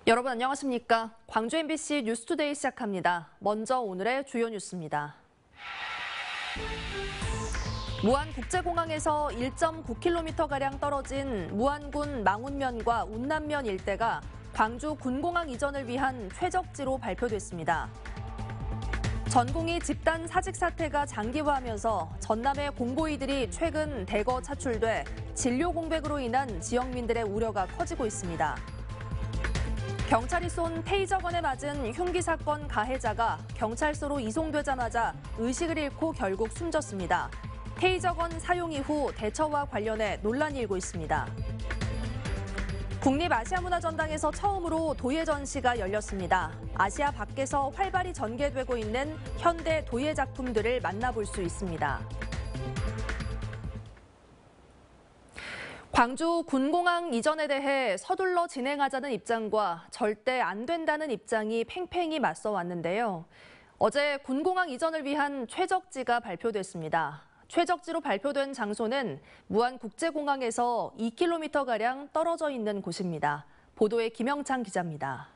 여러분 안녕하십니까? 광주 MBC 뉴스투데이 시작합니다. 먼저 오늘의 주요 뉴스입니다. 무안국제공항에서 1.9km가량 떨어진 무안군 망운면과 운남면 일대가 광주 군공항 이전을 위한 최적지로 발표됐습니다. 전공의 집단 사직 사태가 장기화하면서 전남의 공보이들이 최근 대거 차출돼 진료 공백으로 인한 지역민들의 우려가 커지고 있습니다. 경찰이 쏜 테이저건에 맞은 흉기 사건 가해자가 경찰서로 이송되자마자 의식을 잃고 결국 숨졌습니다. 테이저건 사용 이후 대처와 관련해 논란이 일고 있습니다. 국립아시아문화전당에서 처음으로 도예 전시가 열렸습니다. 아시아 밖에서 활발히 전개되고 있는 현대 도예 작품들을 만나볼 수 있습니다. 광주 군공항 이전에 대해 서둘러 진행하자는 입장과 절대 안 된다는 입장이 팽팽히 맞서 왔는데요. 어제 군공항 이전을 위한 최적지가 발표됐습니다. 최적지로 발표된 장소는 무안국제공항에서 2km가량 떨어져 있는 곳입니다. 보도에 김영창 기자입니다.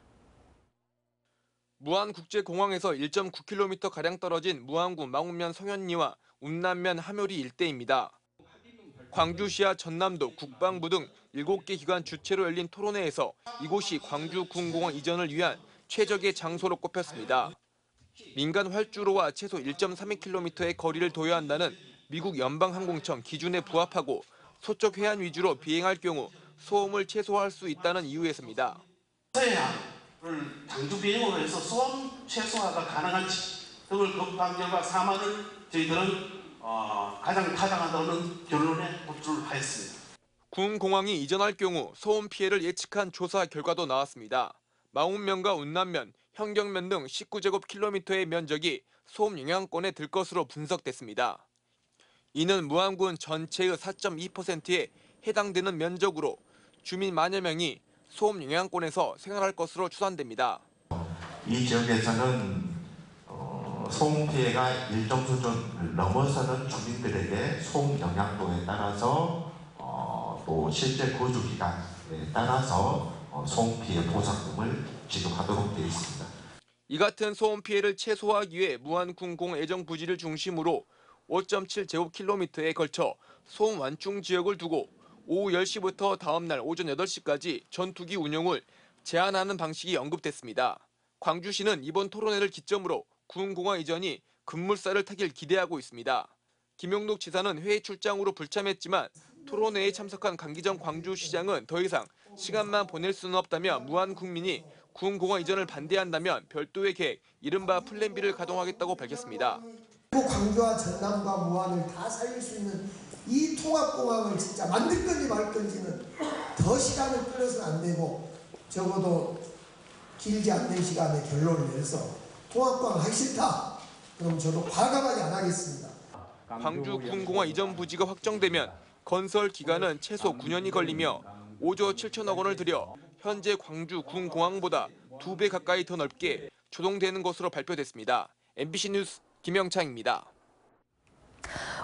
무안국제공항에서 1.9km가량 떨어진 무안군 망운면 성현리와 운남면 함요리 일대입니다. 광주시와 전남도, 국방부 등 7개 기관 주최로 열린 토론회에서 이곳이 광주 군공항 이전을 위한 최적의 장소로 꼽혔습니다. 민간 활주로와 최소 1.32km의 거리를 둬야 한다는 미국 연방항공청 기준에 부합하고 서쪽 해안 위주로 비행할 경우 소음을 최소화할 수 있다는 이유에서입니다. 서해안을 장주 비행으로 해서 소음 최소화가 가능한지 등을 검토한 결과 사망을 저희들은 가장 타당하다는 결론에 도출하였습니다. 군공항이 이전할 경우 소음 피해를 예측한 조사 결과도 나왔습니다. 망운면과 운남면, 현경면 등 19제곱킬로미터의 면적이 소음 영향권에 들 것으로 분석됐습니다. 이는 무안군 전체의 4.2%에 해당되는 면적으로 주민 만여 명이 소음 영향권에서 생활할 것으로 추산됩니다. 이 지역에서는 소음 피해가 일정 수준을 넘어서는 주민들에게 소음 영향도에 따라서 또 실제 거주 기간에 따라서 소음 피해 보상금을 지급하도록 되어 있습니다. 이 같은 소음 피해를 최소화하기 위해 무안군공 예정 부지를 중심으로 5.7제곱킬로미터에 걸쳐 소음 완충 지역을 두고 오후 10시부터 다음 날 오전 8시까지 전투기 운영을 제한하는 방식이 언급됐습니다. 광주시는 이번 토론회를 기점으로 군공항 이전이 급물살을 타길 기대하고 있습니다. 김용록 지사는 회의 출장으로 불참했지만 토론회에 참석한 강기정 광주시장은 더 이상 시간만 보낼 수는 없다며 무안 국민이 군공항 이전을 반대한다면 별도의 계획, 이른바 플랜 B를 가동하겠다고 밝혔습니다. 광주와 전남과 무안을 다 살릴 수 있는 이 통합공항을 진짜 만들 건지 말 건지는 더 시간을 끌어서는 안 되고 적어도 길지 않는 시간에 결론을 내서 통합공항 하기 싫다. 그럼 저도 과감하게 안 하겠습니다. 광주 군공항 이전 부지가 확정되면 건설 기간은 최소 9년이 걸리며 5조 7천억 원을 들여 현재 광주 군공항보다 2배 가까이 더 넓게 조성되는 것으로 발표됐습니다. MBC 뉴스 김영창입니다.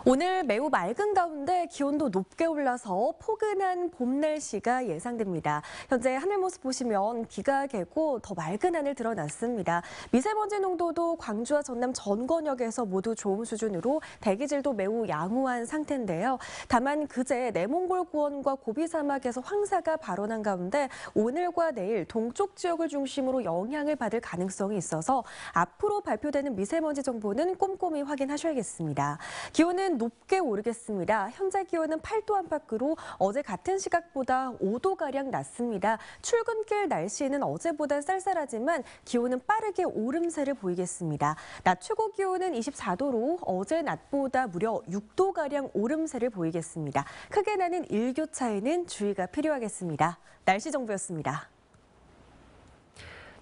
오늘 매우 맑은 가운데 기온도 높게 올라서 포근한 봄 날씨가 예상됩니다. 현재 하늘 모습 보시면 비가 개고 더 맑은 하늘 드러났습니다. 미세먼지 농도도 광주와 전남 전권역에서 모두 좋은 수준으로 대기질도 매우 양호한 상태인데요. 다만 그제 내몽골 고원과 고비 사막에서 황사가 발원한 가운데 오늘과 내일 동쪽 지역을 중심으로 영향을 받을 가능성이 있어서 앞으로 발표되는 미세먼지 정보는 꼼꼼히 확인하셔야겠습니다. 기온은 높게 오르겠습니다. 현재 기온은 8도 안팎으로 어제 같은 시각보다 5도가량 낮습니다. 출근길 날씨는 어제보다 쌀쌀하지만 기온은 빠르게 오름세를 보이겠습니다. 낮 최고 기온은 24도로 어제 낮보다 무려 6도가량 오름세를 보이겠습니다. 크게 나는 일교차에는 주의가 필요하겠습니다. 날씨 정보였습니다.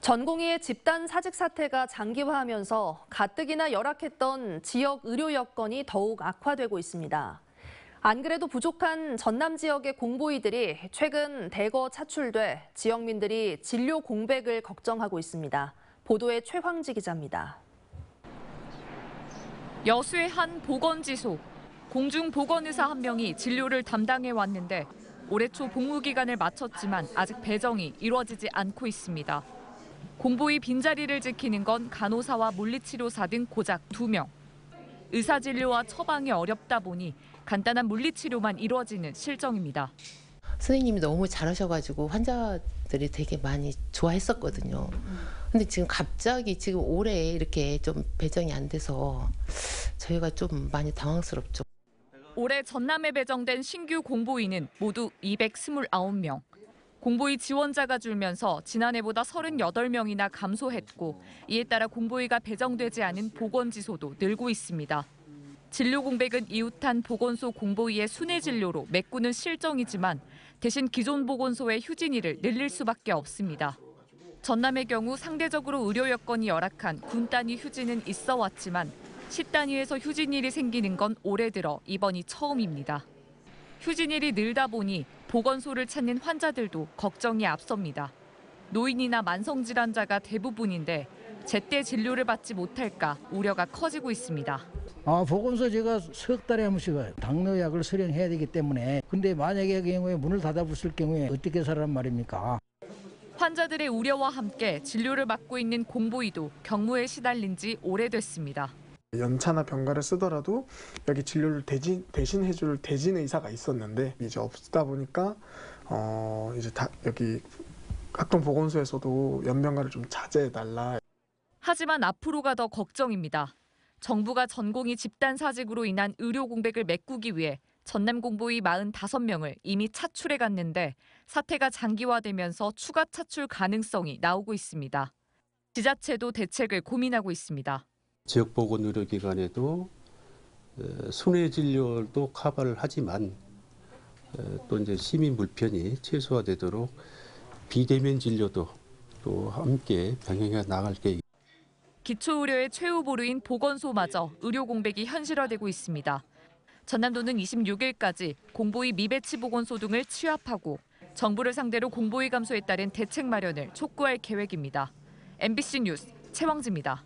전공의의 집단 사직 사태가 장기화하면서 가뜩이나 열악했던 지역 의료 여건이 더욱 악화되고 있습니다. 안 그래도 부족한 전남 지역의 공보이들이 최근 대거 차출돼 지역민들이 진료 공백을 걱정하고 있습니다. 보도에 최황지 기자입니다. 여수의 한 보건지소. 공중보건의사 한 명이 진료를 담당해 왔는데 올해 초 복무 기간을 마쳤지만 아직 배정이 이루어지지 않고 있습니다. 공보위 빈자리를 지키는 건 간호사와 물리치료사 등 고작 2명. 의사진료와 처방이 어렵다 보니 간단한 물리치료만 이루어지는 실정입니다. 선생님이 너무 잘하셔가지고 환자들이 되게 많이 좋아했었거든요. 근데 지금 갑자기 지금 올해 이렇게 좀 배정이 안 돼서 저희가 좀 많이 당황스럽죠. 올해 전남에 배정된 신규 공보위는 모두 229명. 공보위 지원자가 줄면서 지난해보다 38명이나 감소했고 이에 따라 공보위가 배정되지 않은 보건지소도 늘고 있습니다. 진료 공백은 이웃한 보건소 공보위의 순회 진료로 메꾸는 실정이지만 대신 기존 보건소의 휴진일을 늘릴 수밖에 없습니다. 전남의 경우 상대적으로 의료 여건이 열악한 군 단위 휴진은 있어 왔지만 시 단위에서 휴진일이 생기는 건 올해 들어 이번이 처음입니다. 휴진일이 늘다 보니 보건소를 찾는 환자들도 걱정이 앞섭니다. 노인이나 만성질환자가 대부분인데 제때 진료를 받지 못할까 우려가 커지고 있습니다. 보건소 제가 석 달에 한 번씩 당뇨약을 수령해야 되기 때문에 근데 만약에 그 경우에 문을 닫아붙을 경우에 어떻게 살란 말입니까? 환자들의 우려와 함께 진료를 맡고 있는 공보위도 경무에 시달린 지 오래됐습니다. 연차나 병가를 쓰더라도 여기 진료를 대신해줄 대진 의사가 있었는데 이제 없다 보니까 이제 여기 각종 보건소에서도 연명가를 좀 자제해달라. 하지만 앞으로가 더 걱정입니다. 정부가 전공의 집단 사직으로 인한 의료 공백을 메꾸기 위해 전남 공보위 45명을 이미 차출해 갔는데 사태가 장기화되면서 추가 차출 가능성이 나오고 있습니다. 지자체도 대책을 고민하고 있습니다. 지역보건의료기관에도 순회 진료도 커버를 하지만 또 이제 시민 불편이 최소화되도록 비대면 진료도 또 함께 병행해 나갈 계획. 기초의료의 최후 보루인 보건소마저 의료 공백이 현실화되고 있습니다. 전남도는 26일까지 공보위 미배치 보건소 등을 취합하고 정부를 상대로 공보위 감소에 따른 대책 마련을 촉구할 계획입니다. MBC 뉴스 최왕지입니다.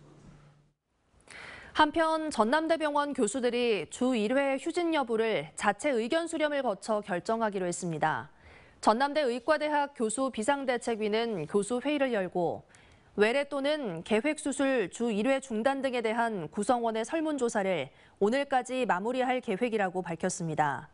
한편 전남대병원 교수들이 주 1회 휴진 여부를 자체 의견 수렴을 거쳐 결정하기로 했습니다. 전남대 의과대학 교수 비상대책위는 교수 회의를 열고 외래 또는 계획수술 주 1회 중단 등에 대한 구성원의 설문조사를 오늘까지 마무리할 계획이라고 밝혔습니다.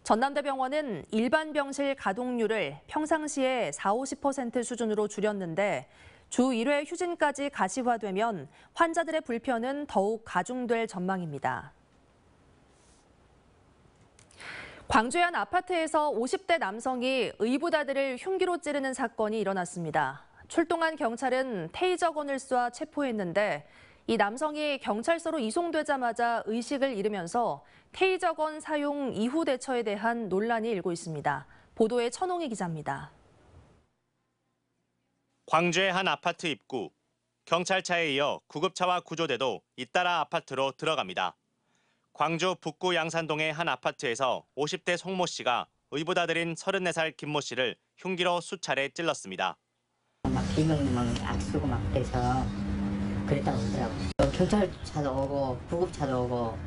전남대병원은 일반 병실 가동률을 평상시에 40~50% 수준으로 줄였는데 주 1회 휴진까지 가시화되면 환자들의 불편은 더욱 가중될 전망입니다. 광주의 한 아파트에서 50대 남성이 의붓아들을 흉기로 찌르는 사건이 일어났습니다. 출동한 경찰은 테이저건을 쏴 체포했는데 이 남성이 경찰서로 이송되자마자 의식을 잃으면서 테이저건 사용 이후 대처에 대한 논란이 일고 있습니다. 보도에 천홍희 기자입니다. 광주의 한 아파트 입구. 경찰차에 이어 구급차와 구조대도 잇따라 아파트로 들어갑니다. 광주 북구 양산동의 한 아파트에서 50대 송모 씨가 의붓아들인 34살 김모 씨를 흉기로 수차례 찔렀습니다. 막 비명만 안 쓰고 막 그래서 그랬다고 하더라고요. 경찰차도 오고 구급차도 오고.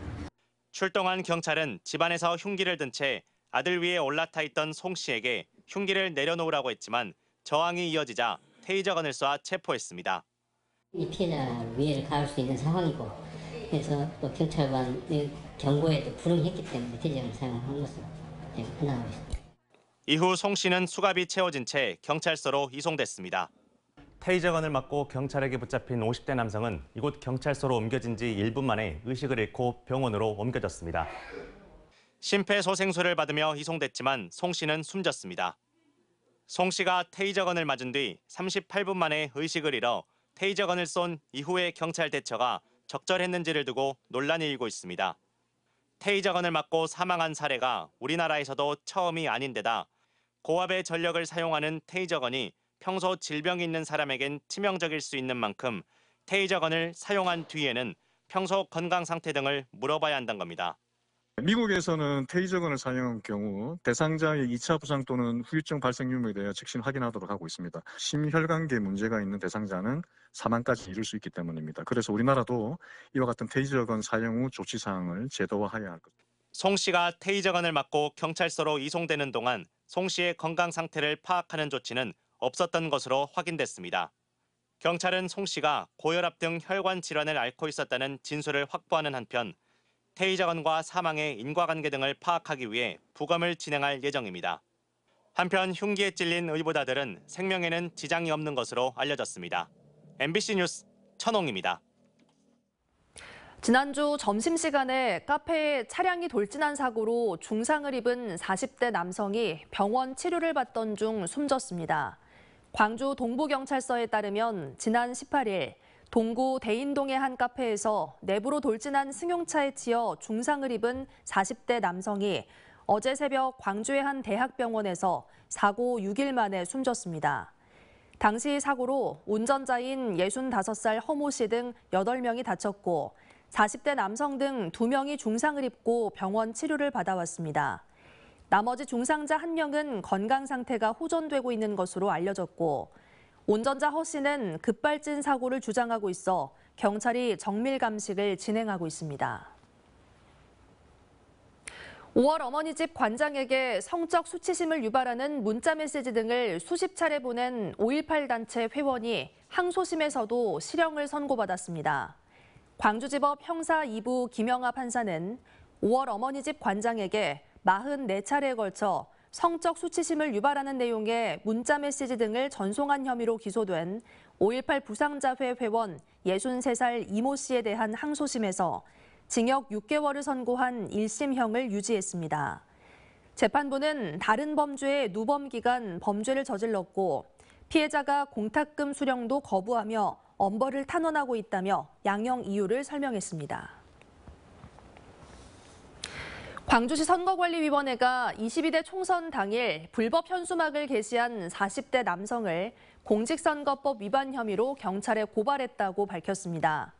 출동한 경찰은 집안에서 흉기를 든 채 아들 위에 올라타 있던 송 씨에게 흉기를 내려놓으라고 했지만 저항이 이어지자 테이저건을 쏴 체포했습니다. 이 피해자 위해를 가할 수 있는 상황이고 그래서 또 경찰관의 경고에도 불응했기 때문에 테이저건을 사용한 것으로 판단하고 있습니다. 이후 송 씨는 수갑이 채워진 채 경찰서로 이송됐습니다. 테이저건을 맞고 경찰에게 붙잡힌 50대 남성은 이곳 경찰서로 옮겨진 지 1분 만에 의식을 잃고 병원으로 옮겨졌습니다. 심폐소생술을 받으며 이송됐지만 송 씨는 숨졌습니다. 송 씨가 테이저건을 맞은 뒤 38분 만에 의식을 잃어 테이저건을 쏜 이후의 경찰 대처가 적절했는지를 두고 논란이 일고 있습니다. 테이저건을 맞고 사망한 사례가 우리나라에서도 처음이 아닌 데다 고압의 전력을 사용하는 테이저건이 평소 질병이 있는 사람에겐 치명적일 수 있는 만큼 테이저건을 사용한 뒤에는 평소 건강 상태 등을 물어봐야 한다는 겁니다. 미국에서는 테이저건을 사용한 경우 대상자의 2차 부상 또는 후유증 발생 유무에 대해 즉시 확인하도록 하고 있습니다. 심혈관계 문제가 있는 대상자는 사망까지 이를 수 있기 때문입니다. 그래서 우리나라도 이와 같은 테이저건 사용 후 조치사항을 제도화해야 할 것입니다. 송 씨가 테이저건을 맞고 경찰서로 이송되는 동안 송 씨의 건강 상태를 파악하는 조치는 없었던 것으로 확인됐습니다. 경찰은 송 씨가 고혈압 등 혈관 질환을 앓고 있었다는 진술을 확보하는 한편 테이저건과 사망의 인과관계 등을 파악하기 위해 부검을 진행할 예정입니다. 한편 흉기에 찔린 의보다들은 생명에는 지장이 없는 것으로 알려졌습니다. MBC 뉴스 천홍입니다. 지난주 점심시간에 카페에 차량이 돌진한 사고로 중상을 입은 40대 남성이 병원 치료를 받던 중 숨졌습니다. 광주 동부경찰서에 따르면 지난 18일 동구 대인동의 한 카페에서 내부로 돌진한 승용차에 치여 중상을 입은 40대 남성이 어제 새벽 광주의 한 대학병원에서 사고 6일 만에 숨졌습니다. 당시 사고로 운전자인 65살 허모 씨 등 8명이 다쳤고 40대 남성 등 2명이 중상을 입고 병원 치료를 받아왔습니다. 나머지 중상자 1명은 건강 상태가 호전되고 있는 것으로 알려졌고 운전자 허 씨는 급발진 사고를 주장하고 있어 경찰이 정밀 감식을 진행하고 있습니다. 5월 어머니집 관장에게 성적 수치심을 유발하는 문자 메시지 등을 수십 차례 보낸 5.18 단체 회원이 항소심에서도 실형을 선고받았습니다. 광주지법 형사 2부 김영하 판사는 5월 어머니집 관장에게 44차례에 걸쳐 성적 수치심을 유발하는 내용의 문자 메시지 등을 전송한 혐의로 기소된 5.18 부상자회 회원 63살 이모 씨에 대한 항소심에서 징역 6개월을 선고한 1심형을 유지했습니다. 재판부는 다른 범죄의 누범 기간 범죄를 저질렀고 피해자가 공탁금 수령도 거부하며 엄벌을 탄원하고 있다며 양형 이유를 설명했습니다. 광주시 선거관리위원회가 22대 총선 당일 불법 현수막을 게시한 40대 남성을 공직선거법 위반 혐의로 경찰에 고발했다고 밝혔습니다.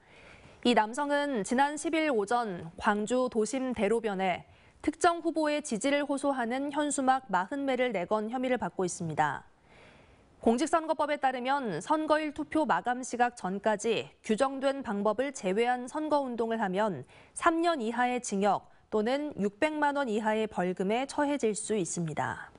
이 남성은 지난 10일 오전 광주 도심 대로변에 특정 후보의 지지를 호소하는 현수막 40매를 내건 혐의를 받고 있습니다. 공직선거법에 따르면 선거일 투표 마감 시각 전까지 규정된 방법을 제외한 선거운동을 하면 3년 이하의 징역 또는 600만 원 이하의 벌금에 처해질 수 있습니다.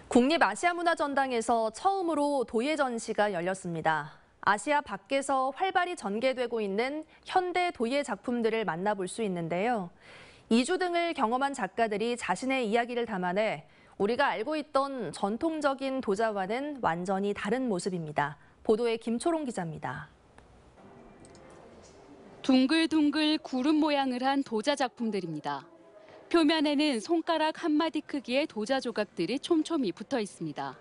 국립아시아문화전당에서 처음으로 도예 전시가 열렸습니다. 아시아 밖에서 활발히 전개되고 있는 현대 도예 작품들을 만나볼 수 있는데요. 이주 등을 경험한 작가들이 자신의 이야기를 담아내 우리가 알고 있던 전통적인 도자와는 완전히 다른 모습입니다. 보도에 김초롱 기자입니다. 둥글둥글 구름 모양을 한 도자 작품들입니다. 표면에는 손가락 한마디 크기의 도자 조각들이 촘촘히 붙어 있습니다.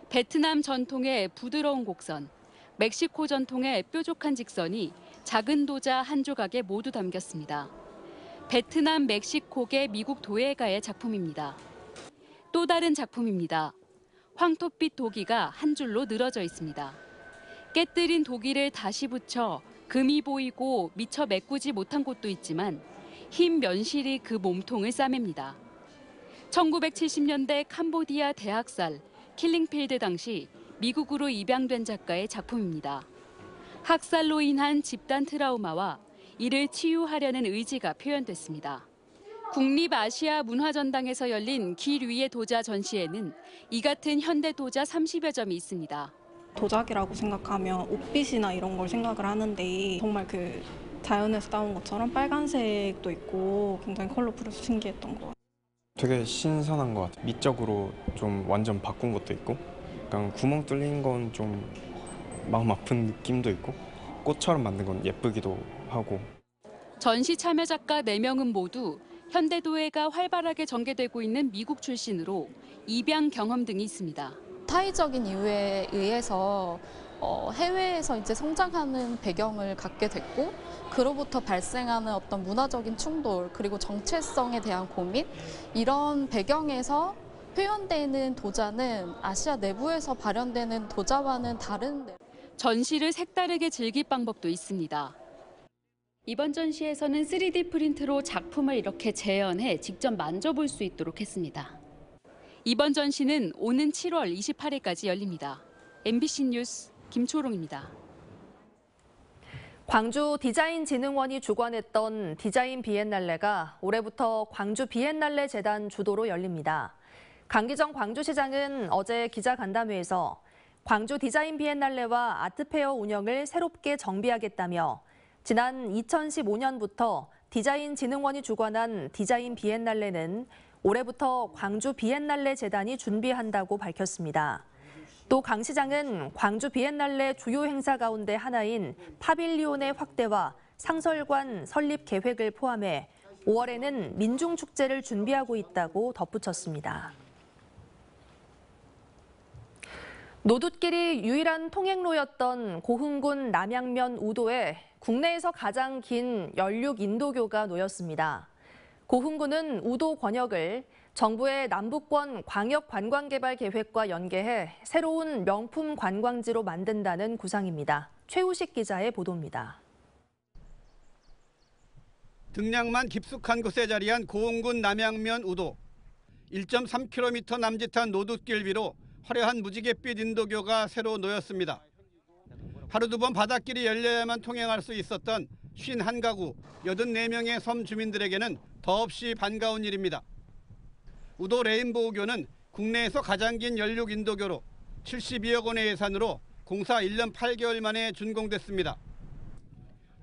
베트남 전통의 부드러운 곡선, 멕시코 전통의 뾰족한 직선이 작은 도자 한 조각에 모두 담겼습니다. 베트남 멕시코계 미국 도예가의 작품입니다. 또 다른 작품입니다. 황토빛 도기가 한 줄로 늘어져 있습니다. 깨뜨린 도기를 다시 붙여 금이 보이고 미처 메꾸지 못한 곳도 있지만 흰 면실이 그 몸통을 싸맵니다. 1970년대 캄보디아 대학살 킬링필드 당시 미국으로 입양된 작가의 작품입니다. 학살로 인한 집단 트라우마와 이를 치유하려는 의지가 표현됐습니다. 국립아시아문화전당에서 열린 길 위의 도자 전시에는 이 같은 현대 도자 30여 점이 있습니다. 도자기라고 생각하면 옥빛이나 이런 걸 생각을 하는데 정말 그 자연에서 따온 것처럼 빨간색도 있고 굉장히 컬러풀해서 신기했던 것 같아요. 되게 신선한 것 같아요. 미적으로 좀 완전 바꾼 것도 있고 약간 구멍 뚫린 건 좀 마음 아픈 느낌도 있고 꽃처럼 만든 건 예쁘기도 하고. 전시 참여 작가 4명은 모두 현대도예가 활발하게 전개되고 있는 미국 출신으로 입양 경험 등이 있습니다. 타의적인 이유에 의해서 해외에서 이제 성장하는 배경을 갖게 됐고 그로부터 발생하는 어떤 문화적인 충돌 그리고 정체성에 대한 고민 이런 배경에서 표현되는 도자는 아시아 내부에서 발현되는 도자와는 다른 전시를 색다르게 즐길 방법도 있습니다. 이번 전시에서는 3D 프린트로 작품을 이렇게 재현해 직접 만져볼 수 있도록 했습니다. 이번 전시는 오는 7월 28일까지 열립니다. MBC 뉴스 김초롱입니다. 광주 디자인진흥원이 주관했던 디자인 비엔날레가 올해부터 광주 비엔날레 재단 주도로 열립니다. 강기정 광주시장은 어제 기자간담회에서 광주 디자인 비엔날레와 아트페어 운영을 새롭게 정비하겠다며 지난 2015년부터 디자인진흥원이 주관한 디자인 비엔날레는 올해부터 광주 비엔날레 재단이 준비한다고 밝혔습니다. 또 강 시장은 광주 비엔날레 주요 행사 가운데 하나인 파빌리온의 확대와 상설관 설립 계획을 포함해 5월에는 민중축제를 준비하고 있다고 덧붙였습니다. 노돛길이 유일한 통행로였던 고흥군 남양면 우도에 국내에서 가장 긴 연륙 인도교가 놓였습니다. 고흥군은 우도 권역을 정부의 남북권 광역관광개발 계획과 연계해 새로운 명품 관광지로 만든다는 구상입니다. 최우식 기자의 보도입니다. 등량만 깊숙한 곳에 자리한 고흥군 남양면 우도. 1.3km 남짓한 노돛길 위로 화려한 무지갯빛 인도교가 새로 놓였습니다. 하루 두 번 바닷길이 열려야만 통행할 수 있었던 51가구, 84명의 섬 주민들에게는 더없이 반가운 일입니다. 우도 레인보우교는 국내에서 가장 긴 연륙 인도교로 72억 원의 예산으로 공사 1년 8개월 만에 준공됐습니다.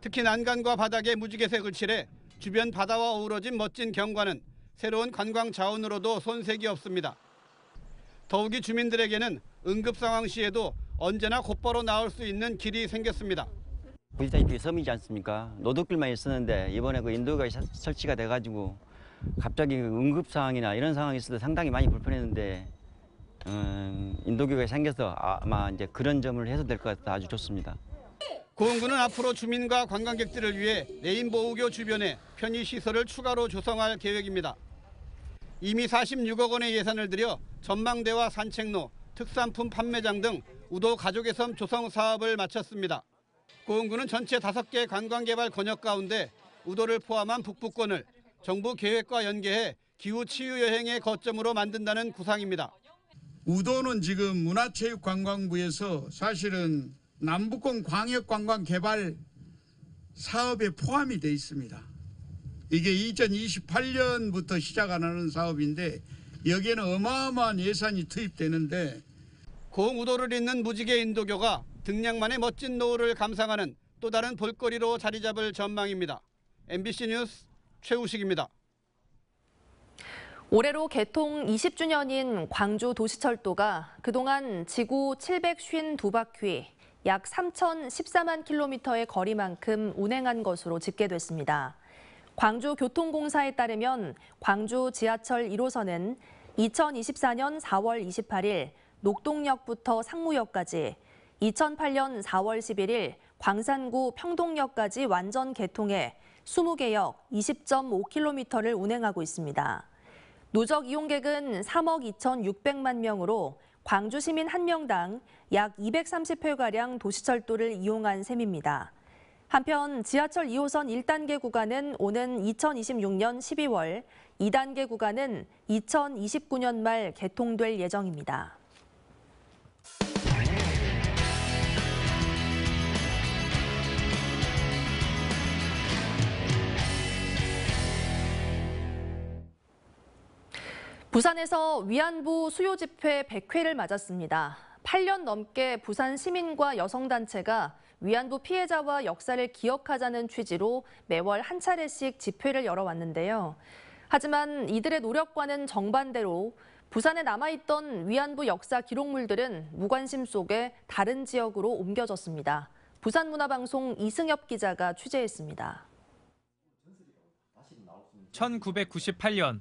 특히 난간과 바닥에 무지개색을 칠해 주변 바다와 어우러진 멋진 경관은 새로운 관광 자원으로도 손색이 없습니다. 더욱이 주민들에게는 응급 상황 시에도 언제나 곧바로 나올 수 있는 길이 생겼습니다. 보시다시피 섬이지 않습니까? 노돛길만 있었는데 이번에 그 인도교가 설치가 돼가지고 갑자기 응급 상황이나 이런 상황이 있을 때 상당히 많이 불편했는데 인도교가 생겨서 아마 이제 그런 점을 해소될 것 같아 아주 좋습니다. 고흥군은 앞으로 주민과 관광객들을 위해 레인보우교 주변에 편의시설을 추가로 조성할 계획입니다. 이미 46억 원의 예산을 들여 전망대와 산책로, 특산품 판매장 등 우도 가족의 섬 조성 사업을 마쳤습니다. 고흥군은 전체 5개 관광개발 권역 가운데 우도를 포함한 북부권을 정부 계획과 연계해 기후치유여행의 거점으로 만든다는 구상입니다. 우도는 지금 문화체육관광부에서 사실은 남북권 광역관광개발 사업에 포함이 돼 있습니다. 이게 2028년부터 시작하는 사업인데 여기에는 어마어마한 예산이 투입되는데 고흥 우도를 잇는 무지개 인도교가 등량만의 멋진 노을을 감상하는 또 다른 볼거리로 자리 잡을 전망입니다. MBC 뉴스 최우식입니다. 올해로 개통 20주년인 광주 도시철도가 그동안 지구 752바퀴, 약 3,014만 킬로미터의 거리만큼 운행한 것으로 집계됐습니다. 광주교통공사에 따르면 광주 지하철 1호선은 2024년 4월 28일 녹동역부터 상무역까지, 2008년 4월 11일 광산구 평동역까지 완전 개통해 20개 역 20.5km를 운행하고 있습니다. 누적 이용객은 3억 2,600만 명으로 광주 시민 1명당 약 230회가량 도시철도를 이용한 셈입니다. 한편 지하철 2호선 1단계 구간은 오는 2026년 12월, 2단계 구간은 2029년 말 개통될 예정입니다. 부산에서 위안부 수요 집회 100회를 맞았습니다. 8년 넘게 부산 시민과 여성단체가 위안부 피해자와 역사를 기억하자는 취지로 매월 한 차례씩 집회를 열어왔는데요. 하지만 이들의 노력과는 정반대로 부산에 남아있던 위안부 역사 기록물들은 무관심 속에 다른 지역으로 옮겨졌습니다. 부산문화방송 이승엽 기자가 취재했습니다. 1998년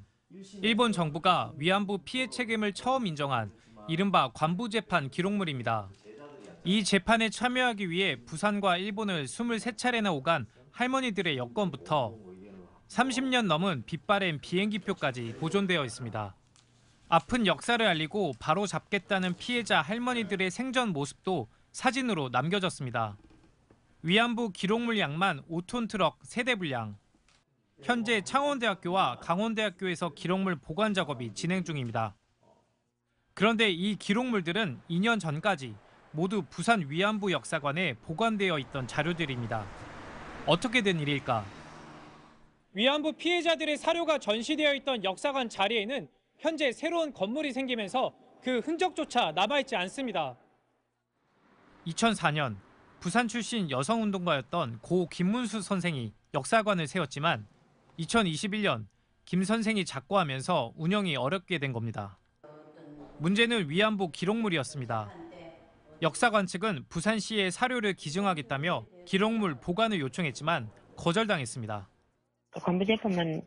일본 정부가 위안부 피해 책임을 처음 인정한 이른바 관부재판 기록물입니다. 이 재판에 참여하기 위해 부산과 일본을 23차례나 오간 할머니들의 여권부터 30년 넘은 빛바랜 비행기표까지 보존되어 있습니다. 아픈 역사를 알리고 바로 잡겠다는 피해자 할머니들의 생전 모습도 사진으로 남겨졌습니다. 위안부 기록물 양만 5톤 트럭 3대 분량. 현재 창원대학교와 강원대학교에서 기록물 보관 작업이 진행 중입니다. 그런데 이 기록물들은 2년 전까지 모두 부산 위안부 역사관에 보관되어 있던 자료들입니다. 어떻게 된 일일까? 위안부 피해자들의 사료가 전시되어 있던 역사관 자리에는 현재 새로운 건물이 생기면서 그 흔적조차 남아있지 않습니다. 2004년 부산 출신 여성운동가였던 고 김문수 선생이 역사관을 세웠지만 2021년 김 선생이 작고하면서 운영이 어렵게 된 겁니다. 문제는 위안부 기록물이었습니다. 역사관 측은 부산시에 사료를 기증하겠다며 기록물 보관을 요청했지만 거절당했습니다. 관부 재판만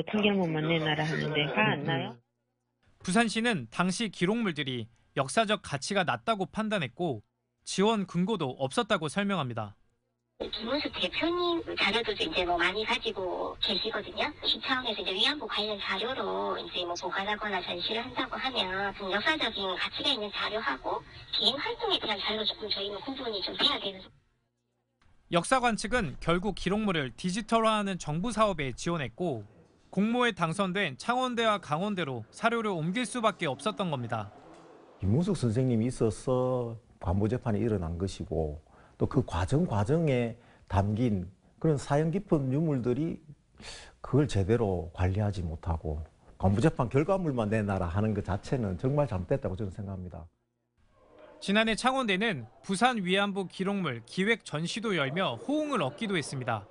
판결문만 내놔라 하는데 화 안 나요? 부산시는 당시 기록물들이 역사적 가치가 낮다고 판단했고 지원 근거도 없었다고 설명합니다. 김문수 대표님 자료도 이제 많이 가지고 계시거든요. 시청에서 이제 위안부 관련 자료로 이제 보관하거나 전시를 한다고 하면 역사적인 가치가 있는 자료하고 개인 활동에 대한 자료로 조금 저희는 구분이 좀 돼야 되는. 역사관 측은 결국 기록물을 디지털화하는 정부 사업에 지원했고 공모에 당선된 창원대와 강원대로 사료를 옮길 수밖에 없었던 겁니다. 김문숙 선생님이 있어서 관부 재판이 일어난 것이고 또 그 과정에 담긴 그런 사연 깊은 유물들이 그걸 제대로 관리하지 못하고 관부 재판 결과물만 내놔라 하는 것 자체는 정말 잘못됐다고 저는 생각합니다. 지난해 창원대는 부산 위안부 기록물 기획 전시도 열며 호응을 얻기도 했습니다.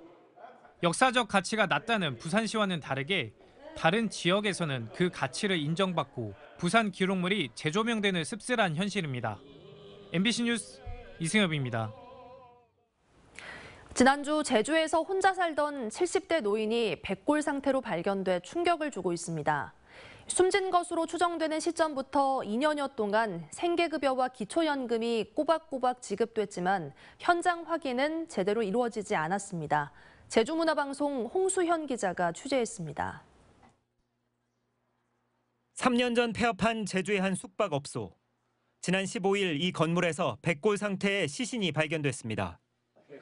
역사적 가치가 낮다는 부산시와는 다르게 다른 지역에서는 그 가치를 인정받고 부산 기록물이 재조명되는 씁쓸한 현실입니다. MBC 뉴스 이승엽입니다. 지난주 제주에서 혼자 살던 70대 노인이 백골 상태로 발견돼 충격을 주고 있습니다. 숨진 것으로 추정되는 시점부터 2년여 동안 생계급여와 기초연금이 꼬박꼬박 지급됐지만 현장 확인은 제대로 이루어지지 않았습니다. 제주문화방송 홍수현 기자가 취재했습니다. 3년 전 폐업한 제주의 한 숙박업소. 지난 15일 이 건물에서 백골 상태의 시신이 발견됐습니다.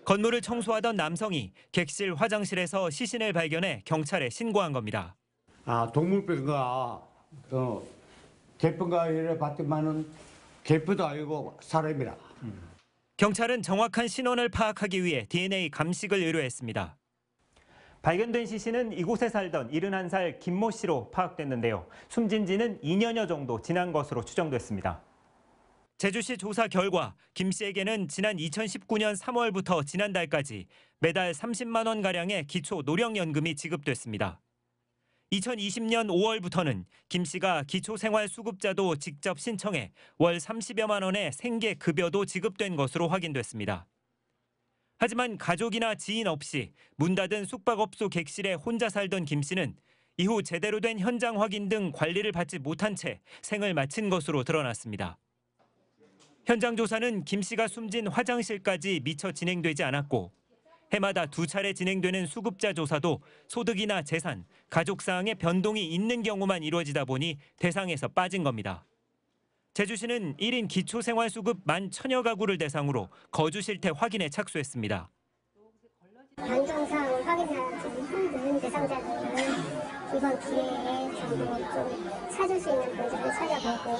건물을 청소하던 남성이 객실 화장실에서 시신을 발견해 경찰에 신고한 겁니다. 동물병가 개병가 이래 봤더만은 개뼈도 아니고 사람이라. 경찰은 정확한 신원을 파악하기 위해 DNA 감식을 의뢰했습니다. 발견된 시신은 이곳에 살던 71살 김모 씨로 파악됐는데요. 숨진 지는 2년여 정도 지난 것으로 추정됐습니다. 제주시 조사 결과 김 씨에게는 지난 2019년 3월부터 지난달까지 매달 30만 원가량의 기초 노령연금이 지급됐습니다. 2020년 5월부터는 김 씨가 기초생활수급자도 직접 신청해 월 30여만 원의 생계급여도 지급된 것으로 확인됐습니다. 하지만 가족이나 지인 없이 문 닫은 숙박업소 객실에 혼자 살던 김 씨는 이후 제대로 된 현장 확인 등 관리를 받지 못한 채 생을 마친 것으로 드러났습니다. 현장 조사는 김 씨가 숨진 화장실까지 미처 진행되지 않았고 해마다 2차례 진행되는 수급자 조사도 소득이나 재산, 가족 사항에 변동이 있는 경우만 이루어지다 보니 대상에서 빠진 겁니다. 제주시는 1인 기초생활수급 11,000여 가구를 대상으로 거주 실태 확인에 착수했습니다. 변동사항을 확인하지 힘든 대상자들은 이번 기회에 좀 찾을 수 있는 분들을 찾아보고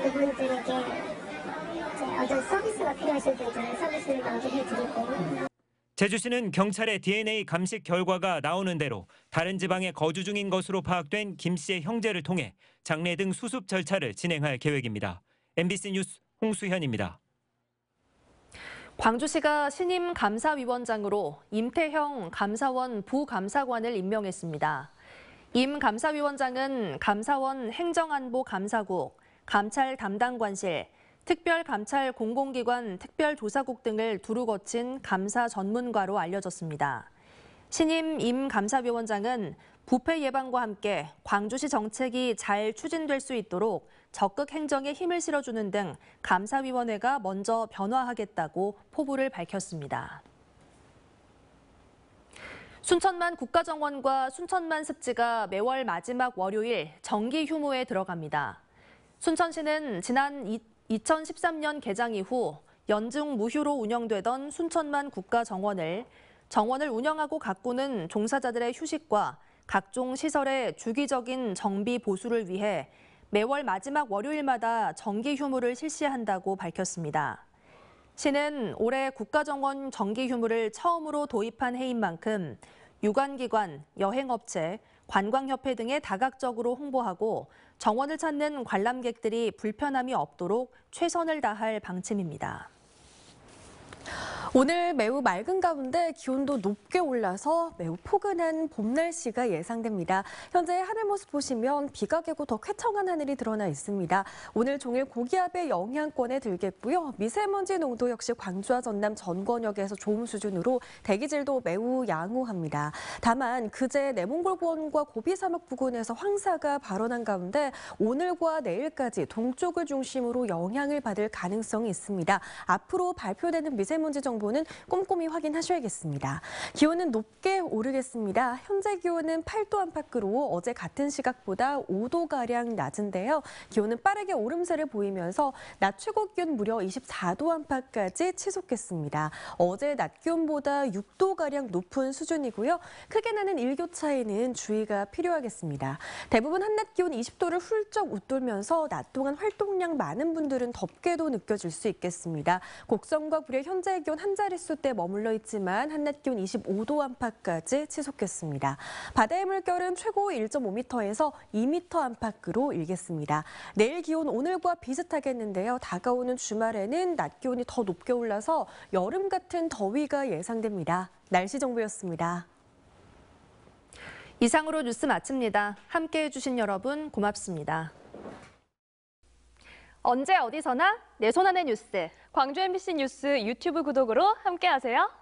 그분들에게 어떤 서비스가 필요하신 분들은 서비스를 연결해드리고. 제주시는 경찰의 DNA 감식 결과가 나오는 대로 다른 지방에 거주 중인 것으로 파악된 김 씨의 형제를 통해 장례 등 수습 절차를 진행할 계획입니다. MBC 뉴스 홍수현입니다. 광주시가 신임 감사위원장으로 임태형 감사원 부감사관을 임명했습니다. 임 감사위원장은 감사원 행정안보감사국, 감찰 담당관실, 특별감찰 공공기관 특별조사국 등을 두루 거친 감사 전문가로 알려졌습니다. 신임 임 감사위원장은 부패 예방과 함께 광주시 정책이 잘 추진될 수 있도록 적극 행정에 힘을 실어주는 등 감사위원회가 먼저 변화하겠다고 포부를 밝혔습니다. 순천만 국가정원과 순천만 습지가 매월 마지막 월요일 정기 휴무에 들어갑니다. 순천시는 지난 2013년 개장 이후 연중 무휴로 운영되던 순천만 국가정원을 운영하고 가꾸는 종사자들의 휴식과 각종 시설의 주기적인 정비 보수를 위해 매월 마지막 월요일마다 정기 휴무를 실시한다고 밝혔습니다. 시는 올해 국가정원 정기 휴무를 처음으로 도입한 해인 만큼 유관기관, 여행업체, 관광협회 등에 다각적으로 홍보하고 정원을 찾는 관람객들이 불편함이 없도록 최선을 다할 방침입니다. 오늘 매우 맑은 가운데 기온도 높게 올라서 매우 포근한 봄 날씨가 예상됩니다. 현재 하늘 모습 보시면 비가 개고 더 쾌청한 하늘이 드러나 있습니다. 오늘 종일 고기압의 영향권에 들겠고요. 미세먼지 농도 역시 광주와 전남 전권역에서 좋음 수준으로 대기질도 매우 양호합니다. 다만 그제 내몽골권과 고비사막 부근에서 황사가 발원한 가운데 오늘과 내일까지 동쪽을 중심으로 영향을 받을 가능성이 있습니다. 앞으로 발표되는 미세먼지 정보는 꼼꼼히 확인하셔야겠습니다. 기온은 높게 오르겠습니다. 현재 기온은 8도 안팎으로 어제 같은 시각보다 5도가량 낮은데요. 기온은 빠르게 오름세를 보이면서 낮 최고 기온 무려 24도 안팎까지 치솟겠습니다. 어제 낮 기온보다 6도가량 높은 수준이고요. 크게 나는 일교차에는 주의가 필요하겠습니다. 대부분 한낮 기온 20도를 훌쩍 웃돌면서 낮 동안 활동량 많은 분들은 덥게도 느껴질 수 있겠습니다. 곡성과 구례 현재 기온 한 자릿수대 머물러 있지만 한낮 기온 25도 안팎까지 치솟겠습니다. 바다의 물결은 최고 1.5m에서 2m 안팎으로 일겠습니다. 내일 기온 오늘과 비슷하겠는데요. 다가오는 주말에는 낮 기온이 더 높게 올라서 여름 같은 더위가 예상됩니다. 날씨 정보였습니다. 이상으로 뉴스 마칩니다. 함께해 주신 여러분 고맙습니다. 언제 어디서나 내 손 안의 뉴스. 광주 MBC 뉴스 유튜브 구독으로 함께하세요.